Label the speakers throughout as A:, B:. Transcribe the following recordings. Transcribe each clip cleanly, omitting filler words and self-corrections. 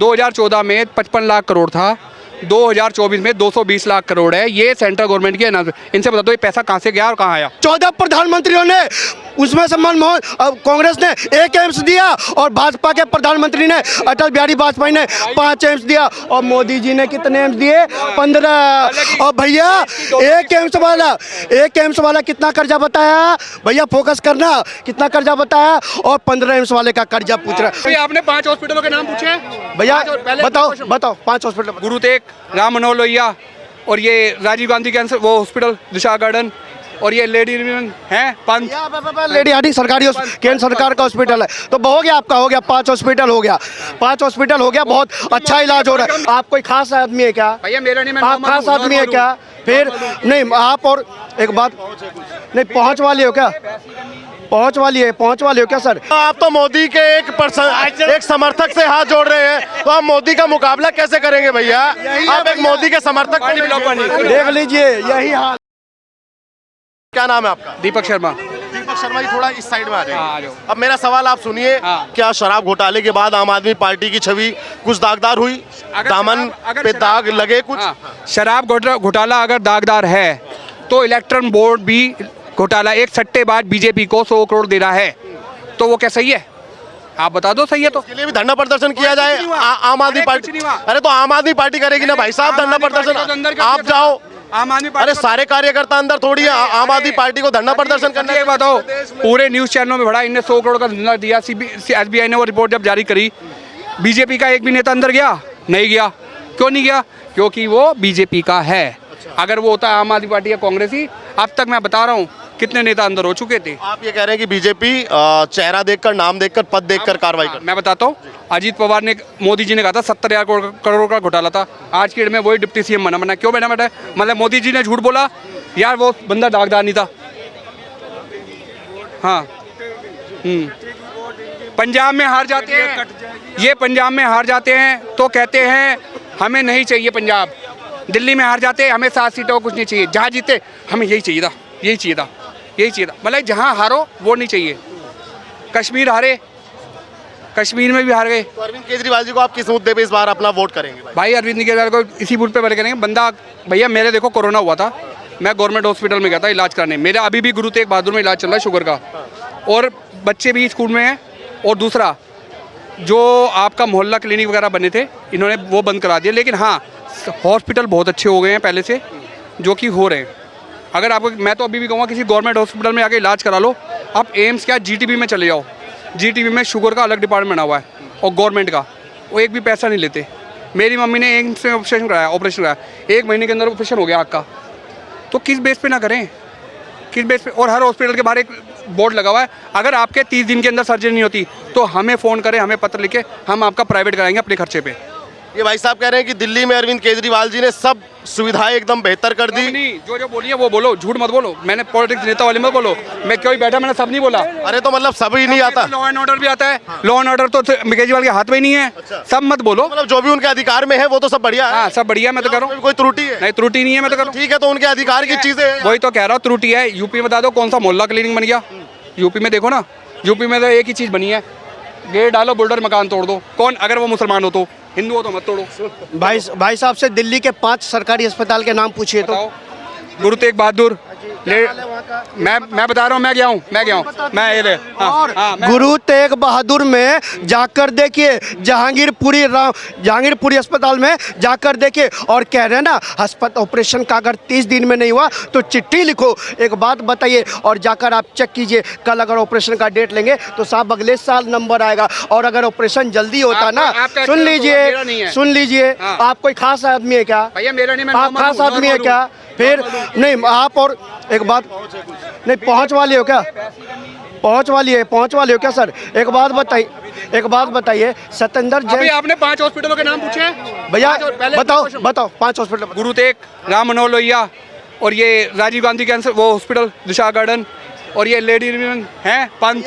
A: 2014 में 55 लाख करोड़ था, 2024 में 220 लाख करोड़ है। ये सेंट्रल गवर्नमेंट की अनाउंसमेंट। इनसे बता दो ये पैसा कहाँ से गया और कहाँ आया।
B: 14 प्रधानमंत्रियों ने, उसमें से मनमोहन कांग्रेस ने 1 एम्स दिया और भाजपा के प्रधानमंत्री ने अटल बिहारी वाजपेयी ने 5 एम्स दिया और मोदी जी ने कितने एम्स दिए? 15। और भैया 1 एम्स वाला कितना कर्जा बताया भैया? फोकस करना, कितना कर्जा बताया? और 15 एम्स वाले का कर्जा पूछ रहा है।
A: आपने 5 हॉस्पिटलों के नाम पूछे
B: भैया? बताओ 5 हॉस्पिटल।
A: गुरु तेग, राम मनोहर लोहिया, और ये राजीव गांधी कैंसर वो हॉस्पिटल दिशा गार्डन, और ये लेडी हैं पंत
B: लेडी हार्डिंग सरकारी केंद्र सरकार का हॉस्पिटल है। तो हो गया आपका, हो गया 5 हॉस्पिटल हो गया, 5 हॉस्पिटल हो गया। बहुत अच्छा इलाज हो रहा है। आप कोई खास आदमी है क्या?
A: भैया मेरा नहीं,
B: आप खास आदमी है क्या? फिर नहीं आप, और एक बात नहीं, पहुंच वाली हो क्या? पहुंच वाली हो क्या सर?
C: आप तो मोदी के एक समर्थक से हाथ जोड़ रहे हैं, तो आप मोदी का मुकाबला कैसे करेंगे भैया? आप एक मोदी के समर्थक
B: देख लीजिए यही हाल।
C: क्या नाम है आपका?
A: दीपक शर्मा।
C: दीपक शर्मा जी, थोड़ा इस साइड में आ
A: आ
C: जाइए।
A: जाओ।
C: अब मेरा सवाल आप सुनिए। क्या शराब घोटाले के बाद आम आदमी पार्टी की छवि कुछ दागदार हुई? दामन पे दाग लगे कुछ?
A: शराब घोटाला अगर दागदार है तो इलेक्ट्रॉन बोर्ड भी घोटाला, एक सट्टेबाज बीजेपी को 100 करोड़ दे रहा है, तो वो क्या सही है? आप बता दो सही है तो।
C: इसके लिए भी धरना प्रदर्शन किया जाए। आम आदमी पार्टी, अरे तो आम आदमी पार्टी करेगी ना भाई साहब धरना प्रदर्शन। आप जाओ,
A: आम आदमी
C: अरे सारे कार्यकर्ता अंदर थोड़ी है, आम आदमी पार्टी को धरना प्रदर्शन करना है।
A: बताओ, पूरे न्यूज चैनलों में बड़ा इनने 100 करोड़ का धंधा दिया। SBI ने वो रिपोर्ट जब जारी करी, बीजेपी का एक भी नेता अंदर गया नहीं गया। क्यों नहीं गया? क्योंकि वो बीजेपी का है। अगर वो होता आम आदमी पार्टी या कांग्रेसी, अब तक मैं बता रहा हूँ कितने नेता अंदर हो चुके थे।
C: आप ये कह रहे हैं कि बीजेपी चेहरा देखकर, नाम देखकर, पद देखकर कार्रवाई कर।
A: मैं बताता हूँ, अजीत पवार ने, मोदी जी ने कहा था 70,000 करोड़ का घोटाला था। आज की डेट में वही डिप्टी CM बना। क्यों बना? मतलब मोदी जी ने झूठ बोला यार, वो बंदा दागदार नहीं था। हाँ, पंजाब में हार जाते हैं, ये पंजाब में हार जाते हैं तो कहते हैं हमें नहीं चाहिए पंजाब। दिल्ली में हार जाते हैं, हमें 7 सीटों को कुछ नहीं चाहिए। जहाँ जीते हमें यही चाहिए था। मतलब जहाँ हारो वो नहीं चाहिए। कश्मीर हारे, कश्मीर में भी हार गए।
C: तो अरविंद केजरीवाल जी को आप किस मुद्दे पे इस बार अपना वोट करेंगे?
A: भाई अरविंद केजरीवाल को इसी बूथ पे करेंगे। बंदा भैया, मेरे देखो कोरोना हुआ था, मैं गवर्नमेंट हॉस्पिटल में गया था इलाज कराने। मेरा अभी भी गुरु तेग बहादुर में इलाज चल रहा है शुगर का, और बच्चे भी स्कूल में हैं। और दूसरा, जो आपका मोहल्ला क्लिनिक वगैरह बने थे, इन्होंने वो बंद करा दिया। लेकिन हाँ, हॉस्पिटल बहुत अच्छे हो गए हैं पहले से, जो कि हो रहे हैं। अगर आपको, मैं तो अभी भी कहूँगा किसी गवर्नमेंट हॉस्पिटल में आके इलाज करा लो। आप एम्स क्या GTB में चले जाओ, GTB में शुगर का अलग डिपार्टमेंट बना हुआ है और गवर्नमेंट का, वो एक भी पैसा नहीं लेते। मेरी मम्मी ने एम्स में ऑपरेशन कराया, 1 महीने के अंदर ऑपरेशन हो गया आँख का। तो किस बेस पे ना करें, किस बेस पे? और हर हॉस्पिटल के बाहर एक बोर्ड लगा हुआ है, अगर आपके 30 दिन के अंदर सर्जरी नहीं होती तो हमें फ़ोन करें, हमें पत्र लिखे, हम आपका प्राइवेट कराएंगे अपने खर्चे पे।
C: ये भाई साहब कह रहे हैं कि दिल्ली में अरविंद केजरीवाल जी ने सब सुविधाएं एकदम बेहतर कर दी।
A: नहीं, जो बोलिए वो बोलो, झूठ मत बोलो। मैंने पॉलिटिक्स नेता वाले मत बोलो, मैं क्यों बैठा, मैंने सब नहीं बोला।
C: अरे तो मतलब सब ही नहीं आता?
A: लॉ एंड ऑर्डर भी आता है। लॉ एंड ऑर्डर तो केजरीवाल के हाथ में ही नहीं है। सब मत बोलो,
C: मतलब जो भी उनके अधिकार में है वो तो सब बढ़िया है।
A: हाँ सब बढ़िया, मैं तो कह रहा हूँ।
C: कोई त्रुटि है?
A: नहीं, त्रुटि नहीं है, मैं तो कह रहा हूँ।
C: ठीक है, तो उनके अधिकार की चीजें हैं।
A: वही तो कह रहा हूँ, त्रुटि है। यूपी बता दो कौन सा मोहल्ला क्लिनिक बन गया? यूपी में देखो ना, यूपी में तो एक ही चीज़ बनी है, गेट डालो, बुलडर मकान तोड़ दो। कौन? अगर वो मुसलमान हो तो, हिंदू हो तो मत तोड़ो।
B: भाई साहब से दिल्ली के 5 सरकारी अस्पताल के नाम पूछिए तो।
A: गुरु तेग बहादुर, मैं बता रहा हूँ, मैं गया हूँ
B: गुरु तेग बहादुर में जाकर देखिए, जहांगीरपुरी अस्पताल में जाकर देखिए। और कह रहे हैं ना, अस्पताल ऑपरेशन का अगर 30 दिन में नहीं हुआ तो चिट्ठी लिखो। एक बात बताइए, और जाकर आप चेक कीजिए, कल अगर ऑपरेशन का डेट लेंगे तो साहब अगले साल नंबर आएगा। और अगर ऑपरेशन जल्दी होता ना, सुन लीजिए, आप कोई खास आदमी है क्या?
A: भैया मेरा नहीं,
B: आप खास आदमी है क्या? फिर नहीं आप, और एक बात नहीं, पहुंच वाली हो क्या? पहुंच वाली हो क्या सर? एक बात बताइए सत्येंद्र जैन।
A: अभी आपने 5 हॉस्पिटलों के नाम पूछे
B: भैया? बताओ 5 हॉस्पिटल।
A: गुरु तेग, राम मनोहर लोहिया, और ये राजीव गांधी कैंसर वो हॉस्पिटल दिशा गार्डन, और ये लेडी हैं पंत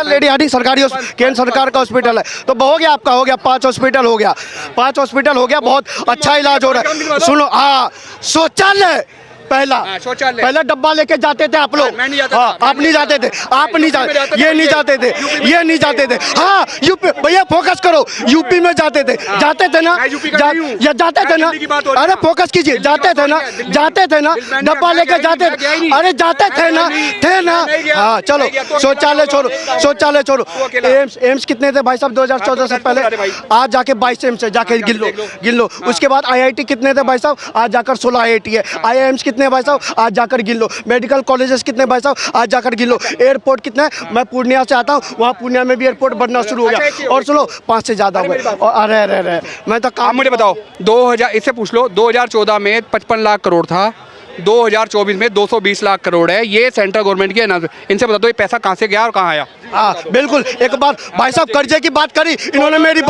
B: लेडी हार्डिंग सरकारी केंद्र सरकार का हॉस्पिटल है। तो हो गया आपका, हो गया 5 हॉस्पिटल हो गया, 5 हॉस्पिटल हो गया। बहुत अच्छा इलाज हो रहा है। सुनो, हाँ, शौचालय पहला
A: हाँ, शौचालय।
B: पहला डब्बा लेके जाते थे आप लोग।
A: मैं नहीं जाता
B: हाँ,
A: था,
B: आप नहीं जाते थे, आप नहीं जाते, ये नहीं जाते थे, ये नहीं जाते थे। हाँ यूपी भैया फोकस करो, यूपी में जाते थे ना,
A: मैं यूपी का नहीं हूँ।
B: या जाते थे ना,
A: दिल्ली की बात हो रही है।
B: अरे फोकस कीजिए, जाते थे ना, जाते थे ना,
A: मैंने
B: डब्बा
A: अपना
B: लेके
A: गया
B: जाते
A: नहीं, गया ही
B: थे,
A: नहीं।
B: अरे जाते थे ना, थे ना।
A: नहीं गया,
B: हाँ चलो
A: नहीं गया, तो
B: शौचालय छोड़ो, शौचालय छोड़ो।
A: अकेला।
B: एम्स कितने थे भाई साहब 2014 से पहले?
A: अरे भाई।
B: आज जाके 22 एम्स है, जाके गिन लो। उसके बाद IIT कितने थे भाई साहब? आज जाकर 16 IIT है। IIMs कितने हैं भाई साहब? आज जाकर गिन लो। मेडिकल कॉलेजेस कितने भाई साहब? आज जाकर गिन लो। एयरपोर्ट कितने हैं? मैं पूर्णिया से आता हूँ, वहाँ पूर्णिया में भी एयरपोर्ट बनना शुरू हो गया। और सुनो 5 से ज़्यादा हुए। और अरे मैं तो
A: आप
B: काम
A: मुझे बताओ 2000 इससे पूछ लो 2014 में 55 लाख करोड़ था, 2024 में 220 लाख करोड़ है। ये सेंट्रल गवर्नमेंट की है ना, इनसे बता दो ये पैसा कहाँ से गया और कहाँ आया।
B: हाँ बिल्कुल। एक बार भाई साहब कर्जे की बात करी, इन्होंने मेरी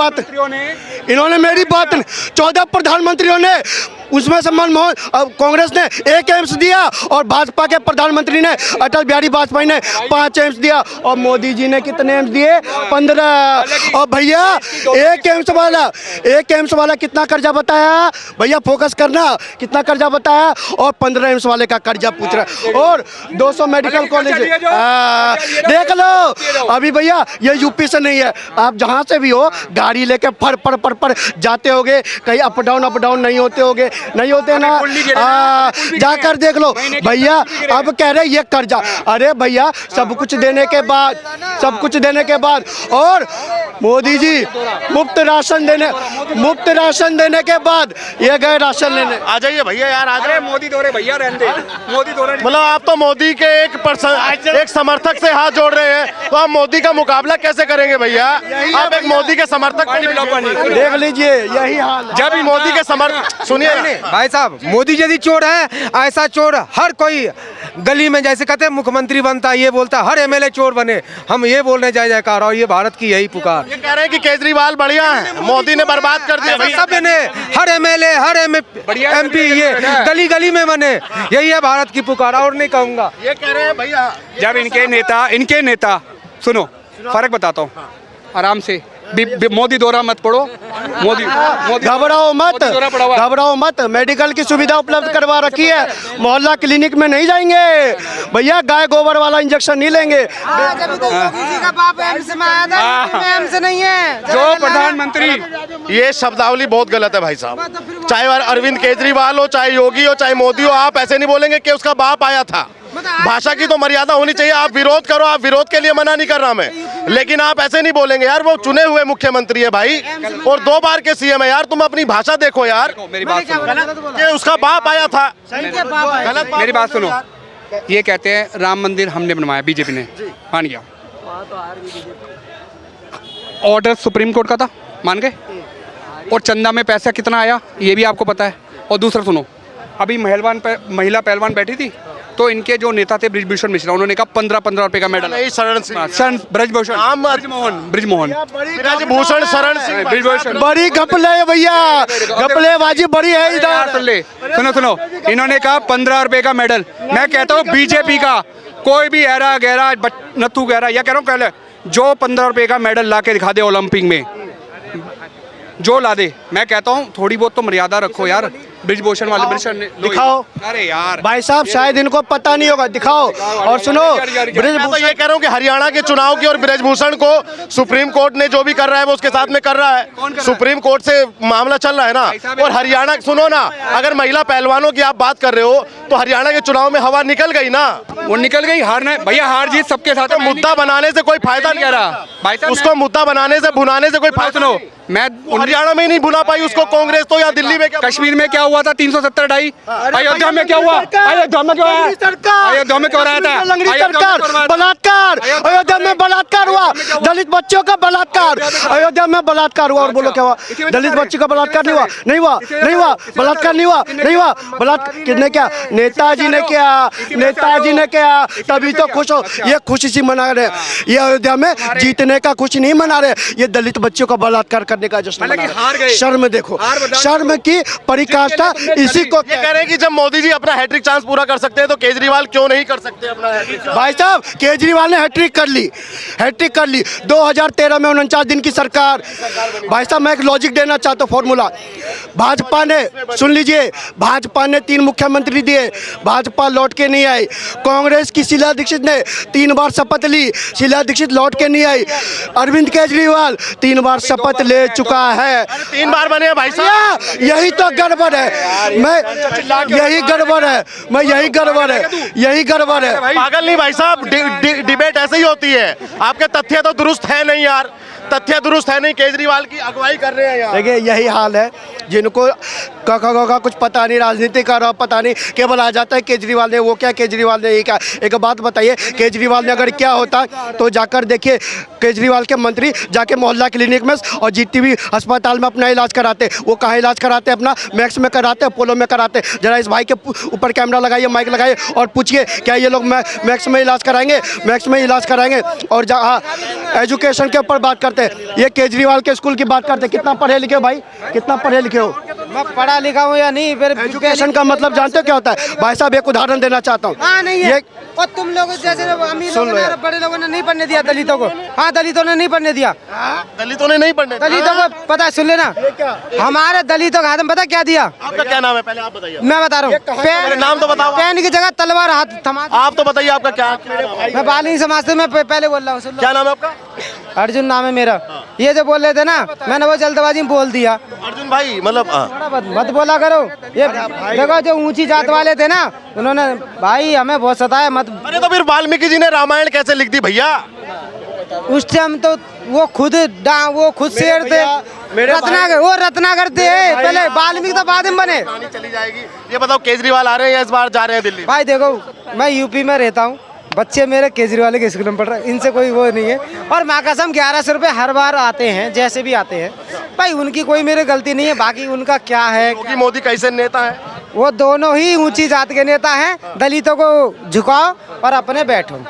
B: बात 14 प्रधानमंत्रियों ने, उसमें से मनमोहन कांग्रेस ने 1 एम्स दिया और भाजपा के प्रधानमंत्री ने अटल बिहारी वाजपेयी ने 5 एम्स दिया। और मोदी जी ने कितने एम्स दिए? 15। और भैया 1 एम्स वाला कितना कर्जा बताया भैया? फोकस करना, कितना कर्जा बताया? और 15 एम्स वाले का कर्जा पूछ रहा है। और 200 मेडिकल कॉलेज देख लो। अभी भैया ये यूपी से नहीं है, आप जहाँ से भी हो गाड़ी लेके फर जाते होगे, कहीं अप डाउन नहीं होते ना। जाकर देख लो भैया। अब कह रहे ये कर्जा, अरे भैया सब कुछ देने के बाद और मोदी जी मुफ्त राशन देने के बाद ये गए राशन लेने।
C: आ जाइए भैया यार, आ जाइए।
A: मोदी दौरे भैया रहने दे, मोदी दौरे
C: मतलब आप तो मोदी के एक समर्थक से हाथ जोड़ रहे हैं, तो आप मोदी का मुकाबला कैसे करेंगे भैया? आप एक मोदी के समर्थक
B: देख लीजिए यही हाल है।
C: जब मोदी के समर्थक, सुनिए ना।
D: भाई साहब मोदी यदि चोर है, ऐसा चोर हर कोई गली में जैसे कहते हैं मुख्यमंत्री बनता है, ये बोलता है हर MLA चोर बने। हम ये बोलने जय जयकार, और ये भारत की यही पुकार।
C: ये कह रहे हैं कि केजरीवाल बढ़िया है, मोदी ने बर्बाद कर दिया भैया।
D: सब ने हर MLA हर MP ये गली गली में बने, यही है भारत की पुकार, और नहीं कहूँगा।
C: ये कह रहे हैं भैया,
A: जब इनके नेता सुनो फर्क बताता हूँ आराम से। मोदी दौरा मत पढ़ो, मोदी
B: घबराओ मत। मेडिकल की सुविधा उपलब्ध करवा रखी है, मोहल्ला क्लिनिक में नहीं जाएंगे भैया, गाय गोबर वाला इंजेक्शन नहीं लेंगे।
E: जब तो मोदी जी का बाप एम्स में आया था, एम्स नहीं है
A: जो प्रधानमंत्री।
C: ये शब्दावली बहुत गलत है भाई साहब। चाहे अरविंद केजरीवाल हो, चाहे योगी हो, चाहे मोदी हो, आप ऐसे नहीं बोलेंगे कि उसका बाप आया था। भाषा की तो मर्यादा होनी चाहिए। आप विरोध करो, आप विरोध के लिए मना नहीं कर रहा मैं, लेकिन आप ऐसे नहीं बोलेंगे यार। वो चुने हुए मुख्यमंत्री है भाई, और 2 बार के CM है यार। तुम अपनी भाषा देखो यार।
A: मेरी बात सुनो,
C: कि उसका बाप आया था, गलत बात।
A: मेरी बात सुनो। ये कहते हैं राम मंदिर हमने बनवाया, बीजेपी ने मान गया। ऑर्डर सुप्रीम कोर्ट का था, मान गए। और चंदा में पैसा कितना आया ये भी आपको पता है। और दूसरा सुनो, अभी महिला पहलवान बैठी थी, तो इनके जो नेता थे ब्रिजभूषण मिश्रा, उन्होंने कहा 15 रुपए का मेडल।
C: नहीं, शरण सिंह,
A: ब्रिजभूषण शरण सिंह, ब्रिजभूषण।
B: बड़ी घपले है भैया, घपलेबाजी बड़ी है इधर।
A: सुनो, इन्होंने कहा 15 रुपए का मेडल। मैं कहता हूँ बीजेपी का कोई भी ऐरा गहरा नत्थू गहरा, या कह रहा हूँ जो 15 रुपए का मेडल ला के दिखा दे ओलंपिक में, जो ला दे। मैं कहता हूँ थोड़ी बहुत तो मर्यादा रखो यार। ब्रिजभूषण वाले
B: दिखाओ।
A: अरे यार
B: भाई साहब शायद इनको पता नहीं होगा, दिखाओ। और सुनो
C: मैं तो ये कह रहा हूँ कि हरियाणा के चुनाव की और ब्रिजभूषण को सुप्रीम कोर्ट ने जो भी कर रहा है वो उसके साथ में कर रहा है। सुप्रीम कोर्ट से मामला चल रहा है ना। और हरियाणा, सुनो ना, अगर महिला पहलवानों की आप बात कर रहे हो तो हरियाणा के चुनाव में हवा निकल गई ना।
A: वो निकल गई, हारना भैया, हार जीत सबके साथ।
C: मुद्दा बनाने से कोई फायदा नहीं रहा भाई साहब। उसको मुद्दा बनाने से, भुनाने से कोई फायदा नहीं।
A: मैं
C: हरियाणा में नहीं भुना पाई उसको कांग्रेस, तो या दिल्ली में क्या?
A: कश्मीर में क्या हुआ था 370 ढाई? अयोध्या में क्या हुआ? अयोध्या में क्या हुआ? अयोध्या में क्यों रहा था?
B: लंगड़ी सरकार, बलात्कार। अयोध्या में बलात्कार हुआ, दलित बच्चों का बलात्कार। अयोध्या में बलात्कार हुआ, और बोलो क्या हुआ? दलित बच्चों का बलात्कार नहीं हुआ? बलात्कार नहीं हुआ। बलात्कार किसने किया? नेताजी ने किया। तभी तो खुश हो। ये खुशी सी मना रहे, ये अयोध्या में जीतने का खुशी नहीं मना रहे, ये दलित बच्चों का बलात्कार करने का जश्न
A: मतलब
B: मना
A: कि
B: रहे
A: हार
B: हैं।
A: गए।
B: शर्म देखो,
A: हार बर्दाश्त
B: शर्म की पराकाष्ठा इसी को
C: ये कह रहे हैं कि जब मोदी जी अपना हैट्रिक चांस पूरा कर सकते हैं तो केजरीवाल क्यों नहीं कर सकते अपना हैट्रिक चांस?
B: भाई साहब केजरीवाल ने हैट्रिक कर ली, हैट्रिक कर ली 2013 में 49 दिन की सरकार। भाई साहब मैं एक लॉजिक देना चाहता हूँ, फॉर्मूला। भाजपा ने, सुन लीजिए, भाजपा ने 3 मुख्यमंत्री दिए, भाजपा लौट के नहीं आई। कांग्रेस की शीला दीक्षित ने 3 बार शपथ ली, शीला दीक्षित लौट के नहीं आई। अरविंद केजरीवाल 3 बार शपथ ले चुका है।
C: 3 बार बने हैं भाई साहब।
B: यही तो गड़बड़ है, मैं यही गड़बड़ है, मैं यही गड़बड़ है, यही गड़बड़ है।
C: पागल नहीं भाई साहब, डिबेट ऐसे ही होती है। आपके तथ्य तो दुरुस्त है नहीं यार, तथ्य दुरुस्त है नहीं। केजरीवाल की अगुवाई कर रहे हैं यार।
B: देखिए यही हाल है, जिनको का कुछ पता नहीं, राजनीति का पता नहीं, केवल आ जाता है केजरीवाल ने वो क्या, केजरीवाल ने ये क्या। एक बात बताइए, केजरीवाल ने अगर क्या होता तो जाकर देखिए, केजरीवाल के मंत्री जाके मोहल्ला क्लिनिक में और जीटीबी अस्पताल में अपना इलाज कराते। वो कहाँ इलाज कराते? अपना मैक्स में कराते, अपोलो में कराते। जरा इस भाई के ऊपर कैमरा लगाइए, माइक लगाइए और पूछिए क्या ये लोग मैक्स में इलाज कराएंगे? मैक्स में इलाज कराएंगे। और जहाँ एजुकेशन के ऊपर बात करते हैं, ये केजरीवाल के स्कूल की बात करते हैं। कितना पढ़े लिखे हो भाई, कितना पढ़े लिखे हो?
E: मैं पढ़ा लिखा हूँ या नहीं, फिर
B: एजुकेशन का मतलब जानते हो क्या होता है? भाई साहब एक उदाहरण देना चाहता हूँ।
E: हाँ नहीं है। और तुम लोग जैसे अमीर लोगों ने, बड़े लोगों ने नहीं पढ़ने दिया दलितों को। हाँ दलितों ने नहीं पढ़ने दिया,
C: दलितों ने नहीं पढ़ने दिया।
E: दलितों को पता है, सुन लेना, हमारे दलितों के हाथ में पता क्या दिया?
C: आपका क्या नाम है पहले आप बताइए?
E: मैं बता रहा हूँ,
C: मेरा नाम तो बताओ।
E: पेन की जगह तलवार हाथ थमा।
C: आप तो बताइए आपका क्या
E: मैं बाल नहीं समझते, मैं पहले बोल रहा हूँ, सुन लो।
C: क्या नाम है आपका?
E: अर्जुन नाम है मेरा। ये जो बोल रहे थे ना, मैंने वो जल्दबाजी में बोल दिया।
C: अर्जुन भाई मतलब
E: थोड़ा मत बोला करो। ये देखो जो ऊंची जात वाले थे ना, उन्होंने भाई हमें बहुत सताया मत।
C: अरे तो फिर वाल्मीकि जी ने रामायण कैसे लिख दी भैया?
E: उस टाइम तो वो खुद शेर थे, रत्नागर, वो रत्नागर थे पहले, वाल्मीकि तो बाद में बने।
C: चली जाएगी। ये बताओ केजरीवाल आ रहे हैं या इस बार जा रहे हैं दिल्ली?
E: भाई देखो मैं यूपी में रहता हूँ, बच्चे मेरे केजरीवाल के स्कूल में पढ़ रहे हैं, इनसे कोई वो नहीं है। और माँ कसम 1100 रुपये हर बार आते हैं, जैसे भी आते हैं भाई, उनकी कोई मेरी गलती नहीं है। बाकी उनका क्या है,
C: योगी मोदी कैसे नेता है?
E: वो दोनों ही ऊंची जात के नेता हैं। दलितों को झुकाओ और अपने बैठो।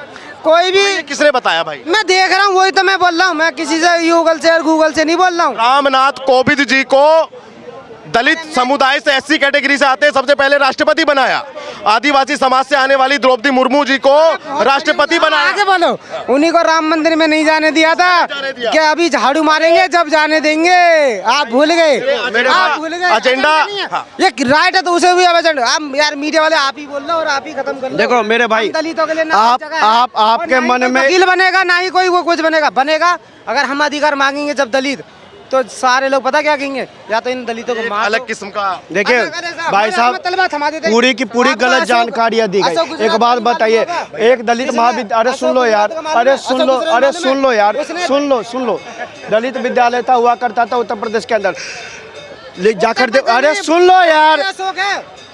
E: कोई भी
C: ये किसने बताया भाई?
E: मैं देख रहा हूँ, वही तो मैं बोल रहा हूँ। मैं किसी से गूगल से नहीं बोल रहा हूँ।
C: रामनाथ कोविंद जी को दलित समुदाय से, एससी कैटेगरी से आते सबसे पहले राष्ट्रपति बनाया। आदिवासी समाज से आने वाली द्रौपदी मुर्मू जी को राष्ट्रपति बनाया।
E: आगे बोलो। उन्हीं को राम मंदिर में नहीं जाने दिया था, क्या अभी झाड़ू मारेंगे जब जाने देंगे? आप भूल गए, आप भूल गए।
C: एजेंडा
E: ये राइट है तो उसे भी एजेंडा। आप यार मीडिया वाले आप ही बोल रहे हो और आप ही खत्म कर लो।
B: देखो मेरे भाई,
E: दलितों के लिए ना
B: आपके मन में
E: वकील बनेगा, ना ही कोई वो कुछ बनेगा। अगर हम अधिकार मांगेंगे जब दलित, तो सारे लोग पता क्या कहेंगे, या तो इन दलितों को मार
C: अलग किस्म का।
B: देखिए भाई साहब, पूरी की पूरी गलत जानकारियां दी गई। एक बात बताइए, एक दलित महाविद्यालय, अरे सुन लो यार, अरे सुन लो, अरे सुन लो यार, सुन लो। दलित विद्यालय था, हुआ करता था उत्तर प्रदेश के अंदर, जाकर अरे सुन लो यार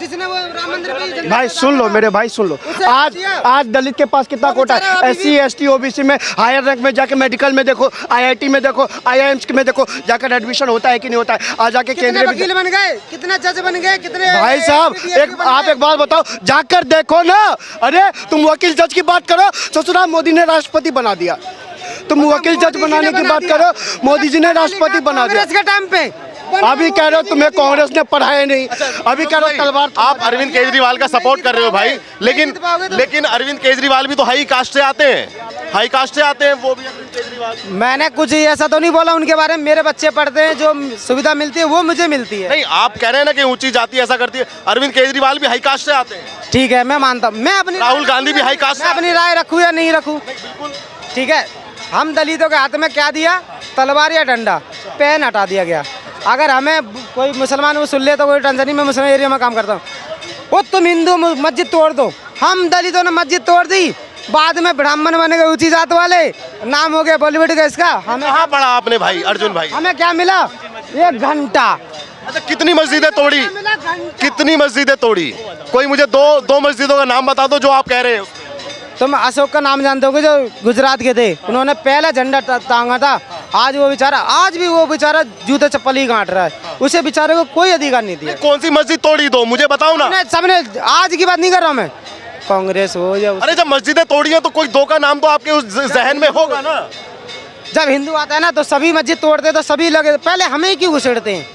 E: जिसने वो राम मंदिर पे
B: भाई, सुन लो मेरे भाई, सुन लो। आज दलित के पास कितना कोटा है? SC ST OBC में हायर रैंक में जाके मेडिकल में देखो, IIT में देखो, IIMs में देखो, जाकर एडमिशन होता है कि नहीं होता है? आज जाके केंद्रीय
E: वकील बन गए, कितने जज बन गए, कितने
B: भाई साहब आप एक बात बताओ, जाकर देखो ना। अरे तुम वकील जज की बात करो, ससुराल मोदी ने राष्ट्रपति बना दिया। तुम वकील जज बनाने की बात करो, मोदी जी ने राष्ट्रपति बना दिया।
E: कांग्रेस के टाइम पे
B: अभी कह रहे हो तुम्हें कांग्रेस ने पढ़ाया नहीं, अभी कह रहे हो तलवार।
C: आप अरविंद केजरीवाल का सपोर्ट कर रहे हो भाई, लेकिन अरविंद केजरीवाल भी तो हाई कास्ट से आते हैं, हाई कास्ट से आते हैं वो भी अरविंद केजरीवाल।
E: मैंने कुछ ऐसा तो नहीं बोला उनके बारे में। मेरे बच्चे पढ़ते हैं, जो सुविधा मिलती है वो मुझे मिलती है।
C: नहीं आप कह रहे हैं ना कि ऊंची जाति ऐसा करती है। अरविंद केजरीवाल भी हाई कास्ट से आते हैं।
E: ठीक है, मैं मानता हूँ। मैं अपनी
C: राहुल गांधी भी हाई कास्ट
E: मैं अपनी राय रखूँ या नहीं रखूँ, ठीक है। हम दलितों के हाथ में क्या दिया? तलवार या डंडा, पेन हटा दिया गया। अगर हमें कोई मुसलमान वो सुन ले, तो कोई टंजनी में मुसलमान एरिया में काम करता हूँ, वो तुम हिंदू मस्जिद तोड़ दो। हम दलितों ने मस्जिद तोड़ दी, बाद में ब्राह्मण बन गए ऊंची जात वाले, नाम हो गया बॉलीवुड का इसका। हमें
C: कहाँ पढ़ा आपने भाई अर्जुन भाई?
E: हमें क्या मिला? 1 घंटा।
C: अच्छा कितनी मस्जिदें तोड़ी, कितनी मस्जिदें तोड़ी? कोई मुझे दो मस्जिदों का नाम बता दो जो आप कह रहे हो।
E: तुम अशोक का नाम जानते होगे, जो गुजरात के थे, उन्होंने पहला झंडा टांगा था। आज भी वो बेचारा जूते चप्पल ही गांट रहा है, उसे बेचारे को कोई अधिकार नहीं दिया।
C: कौन सी मस्जिद तोड़ी दो मुझे बताओ ना।
E: सबने, आज की बात नहीं कर रहा हूँ मैं, कांग्रेस हो या
C: अरे जब मस्जिदें तोड़ी हैं तो कोई 2 का नाम तो आपके उस जहन में होगा ना।
E: जब हिंदू आता है ना तो सभी मस्जिद तोड़ते, तो सभी लोग पहले हमें ही क्यों घुसेड़ते हैं?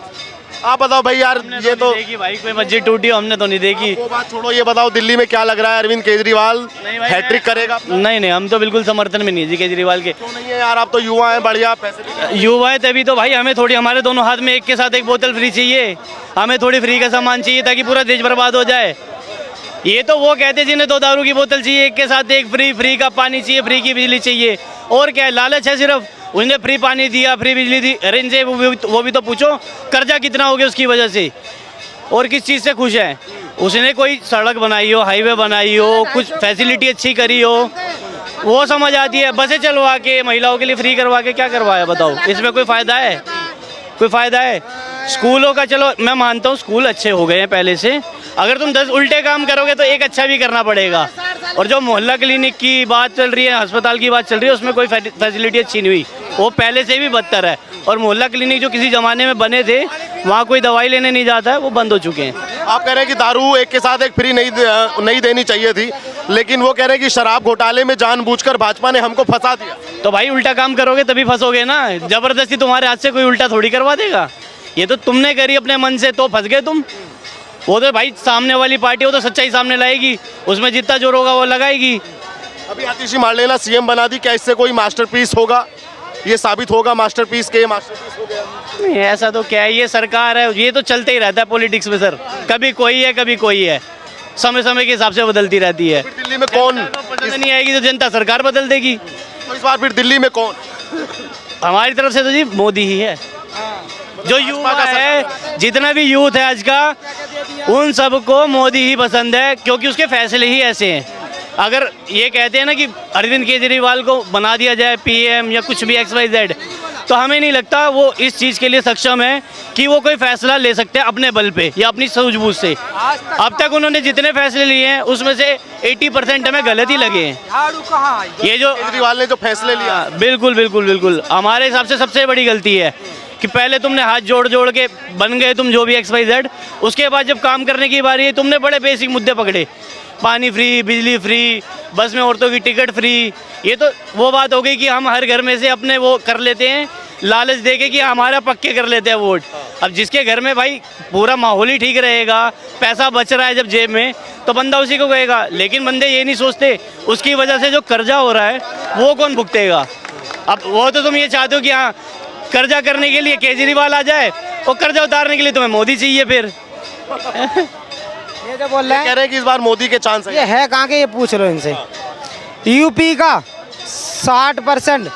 C: आप बताओ भाई यार, ये तो
F: देखी भाई, कोई मस्जिद टूटी हो हमने तो नहीं देखी।
C: वो बात छोड़ो, ये बताओ दिल्ली में क्या लग रहा है, अरविंद केजरीवाल हैट्रिक करेगा?
F: नहीं नहीं, हम तो बिल्कुल समर्थन में नहीं है जी केजरीवाल के।
C: क्यों नहीं है यार, आप तो युवा हैं, बढ़िया पैसे भी
F: युवा है तभी तो भाई, हमें थोड़ी, हमारे दोनों हाथ में एक के साथ एक बोतल फ्री चाहिए, हमें थोड़ी फ्री का सामान चाहिए ताकि पूरा देश बर्बाद हो जाए। ये तो वो कहते जिन्हें 2 दारू की बोतल चाहिए, एक के साथ एक फ्री, फ्री का पानी चाहिए, फ्री की बिजली चाहिए, और क्या है, लालच है सिर्फ। उन्हें फ्री पानी दिया, फ्री बिजली दी, अरे इनसे वो भी तो पूछो कर्जा कितना हो गया उसकी वजह से, और किस चीज़ से खुश है? उसने कोई सड़क बनाई हो, हाईवे बनाई हो, कुछ फैसिलिटी अच्छी करी हो, वो समझ आती है। बसें चलवा के महिलाओं के लिए फ्री करवा के क्या करवाया बताओ, इसमें कोई फ़ायदा है? कोई फ़ायदा है? स्कूलों का चलो मैं मानता हूँ स्कूल अच्छे हो गए हैं पहले से, अगर तुम 10 उल्टे काम करोगे तो एक अच्छा भी करना पड़ेगा। और जो मोहल्ला क्लिनिक की बात चल रही है, अस्पताल की बात चल रही है, उसमें कोई फैसिलिटी अच्छी नहीं हुई, वो पहले से भी बदतर है। और मोहल्ला क्लिनिक जो किसी ज़माने में बने थे, वहाँ कोई दवाई लेने नहीं जाता है, वो बंद हो चुके हैं।
C: आप कह रहे हैं कि दारू एक के साथ एक फ्री नहीं देनी चाहिए थी, लेकिन वो कह रहे हैं कि शराब घोटाले में जानबूझकर भाजपा ने हमको फंसा दिया।
F: तो भाई उल्टा काम करोगे तभी फंसोगे ना, जबरदस्ती तुम्हारे हाथ से कोई उल्टा थोड़ी करवा देगा। ये तो तुमने करी अपने मन से, तो फंस गए तुम। वो तो भाई सामने वाली पार्टी, वो तो सच्चाई सामने लाएगी, उसमें जितना जोर होगा वो लगाएगी।
C: अभी आतिशी मार्लेना सीएम बना दी, क्या इससे कोई मास्टरपीस होगा? ये साबित होगा मास्टरपीस के मास्टरपीस हो गया?
F: नहीं ऐसा तो क्या है, ये सरकार है, ये तो चलते ही रहता है पॉलिटिक्स में सर, कभी कोई है कभी कोई है, समय समय के हिसाब से बदलती रहती है।
C: फिर दिल्ली में कौन
F: पसंद नहीं आएगी तो जनता सरकार बदल देगी।
C: तो इस बार फिर दिल्ली में कौन?
F: हमारी तरफ से तो जी मोदी ही है। जो युवा है, जितना भी यूथ है आज का, उन सबको मोदी ही पसंद है, क्योंकि उसके फैसले ही ऐसे हैं। अगर ये कहते हैं ना कि अरविंद केजरीवाल को बना दिया जाए पीएम या कुछ भी XYZ, तो हमें नहीं लगता वो इस चीज़ के लिए सक्षम है कि वो कोई फैसला ले सकते हैं अपने बल पे या अपनी सूझबूझ से। अब तक उन्होंने जितने फैसले लिए हैं उसमें से 80% हमें गलत ही लगे हैं। ये जो
C: केजरीवाल ने जो फैसले लिया,
F: बिल्कुल बिल्कुल बिल्कुल हमारे हिसाब से सबसे बड़ी गलती है कि पहले तुमने हाथ जोड़ जोड़ के बन गए तुम जो भी XYZ, उसके बाद जब काम करने की बारी है तुमने बड़े बेसिक मुद्दे पकड़े, पानी फ्री, बिजली फ्री, बस में औरतों की टिकट फ्री। ये तो वो बात हो गई कि हम हर घर में से अपने वो कर लेते हैं, लालच देके कि हमारा पक्के कर लेते हैं वोट। अब जिसके घर में भाई पूरा माहौल ही ठीक रहेगा, पैसा बच रहा है जब जेब में, तो बंदा उसी को कहेगा। लेकिन बंदे ये नहीं सोचते उसकी वजह से जो कर्जा हो रहा है वो कौन भुगतेगा। अब वो तो तुम ये चाहते हो कि हाँ कर्जा करने के लिए केजरीवाल आ जाए और कर्जा उतारने के लिए तुम्हें मोदी चाहिए। फिर
E: ये जो बोल रहे
C: कह
E: हैं
C: रहे हैं कि इस बार मोदी के चांस
E: ये है कहाँ के, ये पूछ लो इनसे। यूपी का 60%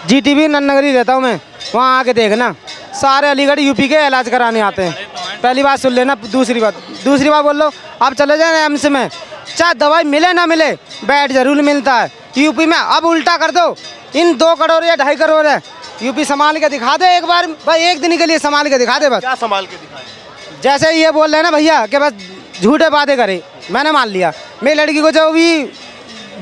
E: GTB नन्नगरी रहता हूँ मैं, वहाँ आके देखना, सारे अलीगढ़ यूपी के इलाज कराने आते हैं। पहली बात सुन लेना। दूसरी बात बोल लो, आप चले जाए एम्स में, चाहे दवाई मिले ना मिले, बेड जरूर मिलता है। यूपी में अब उल्टा कर दो, इन 2 करोड़ या 2.5 करोड़ है, यूपी संभाल के दिखा दे एक बार भाई, एक दिन के लिए संभाल के दिखा दे बस।
C: क्या संभाल के दिखाए?
E: जैसे ये बोल रहे हैं ना भैया कि बस झूठे वादे करे, मैंने मान लिया। मेरी लड़की को जो भी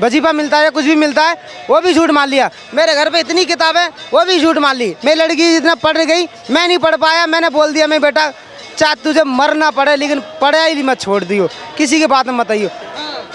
E: वजीफा मिलता है, कुछ भी मिलता है, वो भी झूठ मान लिया। मेरे घर पे इतनी किताबें, वो भी झूठ मान ली। मेरी लड़की जितना पढ़ गई, मैं नहीं पढ़ पाया, मैंने बोल दिया मैं बेटा चाहे तुझे मरना पड़े लेकिन पढ़ाई ही मत छोड़ दियो, किसी की बात में मत आइयो।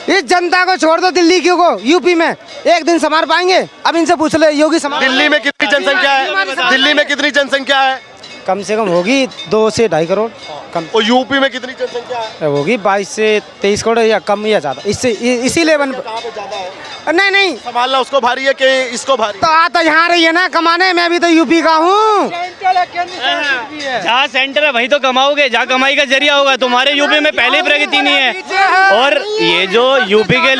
E: इस जनता को छोड़ दो, दिल्ली क्यों को, यूपी में एक दिन संभाल पाएंगे? अब इनसे पूछ ले, योगी संभाल।
C: दिल्ली में कितनी जनसंख्या है? दिल्ली में कितनी जनसंख्या है?
E: कम से कम होगी 2 से 2.5 करोड़ कम।
C: और यूपी में कितनी जनसंख्या है?
E: होगी 22 से 23 करोड़ या कम या ज़्यादा, इससे इसी लेवल पर।
C: कहाँ पे ज्यादा है?
E: नहीं
C: संभालना उसको भारी है कि इसको भारी?
E: तो आता यहाँ रही है ना कमाने, मैं भी तो यूपी का हूँ।
F: जहाँ सेंटर है वही तो कमाओगे, जहाँ कमाई का जरिया होगा। तुम्हारे यूपी में पहले ही प्रगति नहीं है। और ये जो यूपी के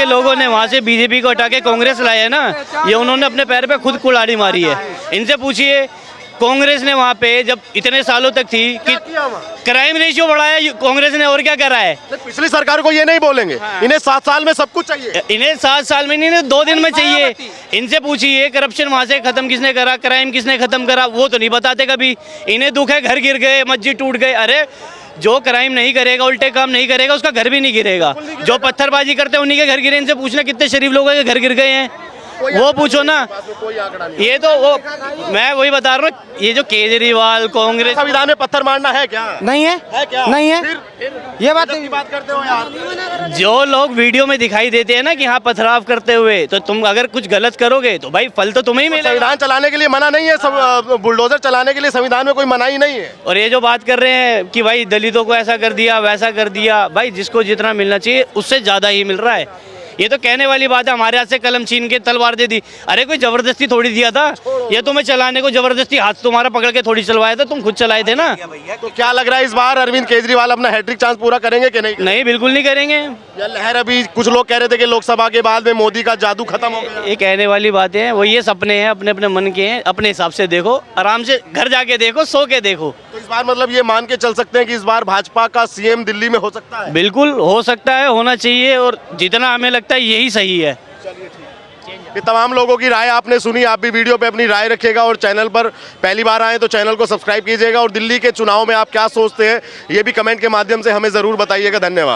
F: लोगों ने वहाँ से बीजेपी को हटा के कांग्रेस लाया है ना, ये उन्होंने अपने पैर पे खुद कुल्हाड़ी मारी है। इनसे पूछिए, कांग्रेस ने वहाँ पे जब इतने सालों तक थी कि क्राइम रेशियो बढ़ाया कांग्रेस ने, और क्या करा है?
C: पिछली सरकार को ये नहीं बोलेंगे, इन्हें 7 साल में सब कुछ चाहिए।
F: इन्हें 7 साल में नहीं, इन्हें 2 दिन में चाहिए। इनसे पूछिए करप्शन वहाँ से खत्म किसने करा, क्राइम किसने खत्म करा, वो तो नहीं बताते कभी। इन्हें दुख है घर गिर गए, मस्जिद टूट गए। अरे जो क्राइम नहीं करेगा, उल्टे काम नहीं करेगा, उसका घर भी नहीं गिरेगा। जो पत्थरबाजी करते हैं उन्हीं के घर गिरे। इनसे पूछना कितने शरीफ लोगों के घर गिर गए हैं। वो पूछो ना।
C: कोई आंकड़ा नहीं।
F: ये तो वो मैं वही बता रहा हूँ, ये जो केजरीवाल कांग्रेस
C: संविधान में पत्थर मारना है क्या?
E: नहीं है,
C: क्या?
E: नहीं है।
C: फिर
E: ये बात
C: की बात करते हो यार।
F: जो लोग वीडियो में दिखाई देते हैं ना कि हाँ पथराव करते हुए, तो तुम अगर कुछ गलत करोगे तो भाई फल तो तुम्हें ही मिलेगा।
C: संविधान चलाने के लिए मना नहीं है, सब बुलडोजर चलाने के लिए संविधान में कोई मनाही नहीं है।
F: और ये जो बात कर रहे हैं कि भाई दलितों को ऐसा कर दिया वैसा कर दिया, भाई जिसको जितना मिलना चाहिए उससे ज्यादा ही मिल रहा है। ये तो कहने वाली बात है, हमारे हाथ से कलम छीन के तलवार दे दी। अरे कोई जबरदस्ती थोड़ी दिया था, ये तुम्हें चलाने को जबरदस्ती हाथ तुम्हारा पकड़ के थोड़ी चलवाया था, तुम खुद चलाए थे ना।
C: तो क्या लग रहा है इस बार अरविंद केजरीवाल अपना हैट्रिक चांस पूरा करेंगे कि नहीं?
F: नहीं, बिल्कुल नहीं करेंगे।
C: या लहर अभी कुछ लोग कह रहे थे कि लोकसभा के बाद में मोदी का जादू खत्म हो गया।
F: ये कहने वाली बातें हैं, वो ये सपने हैं, अपने अपने मन के हैं, अपने हिसाब से देखो, आराम से घर जाके देखो, सो के देखो।
C: तो इस बार मतलब ये मान के चल सकते हैं कि इस बार भाजपा का सीएम दिल्ली में हो सकता है?
F: बिल्कुल हो सकता है, होना चाहिए, और जितना हमें लगता है यही सही है।
C: ये तमाम लोगों की राय आपने सुनी। आप भी वीडियो पे अपनी राय रखिएगा और चैनल पर पहली बार आए तो चैनल को सब्सक्राइब कीजिएगा और दिल्ली के चुनाव में आप क्या सोचते हैं ये भी कमेंट के माध्यम से हमें ज़रूर बताइएगा। धन्यवाद।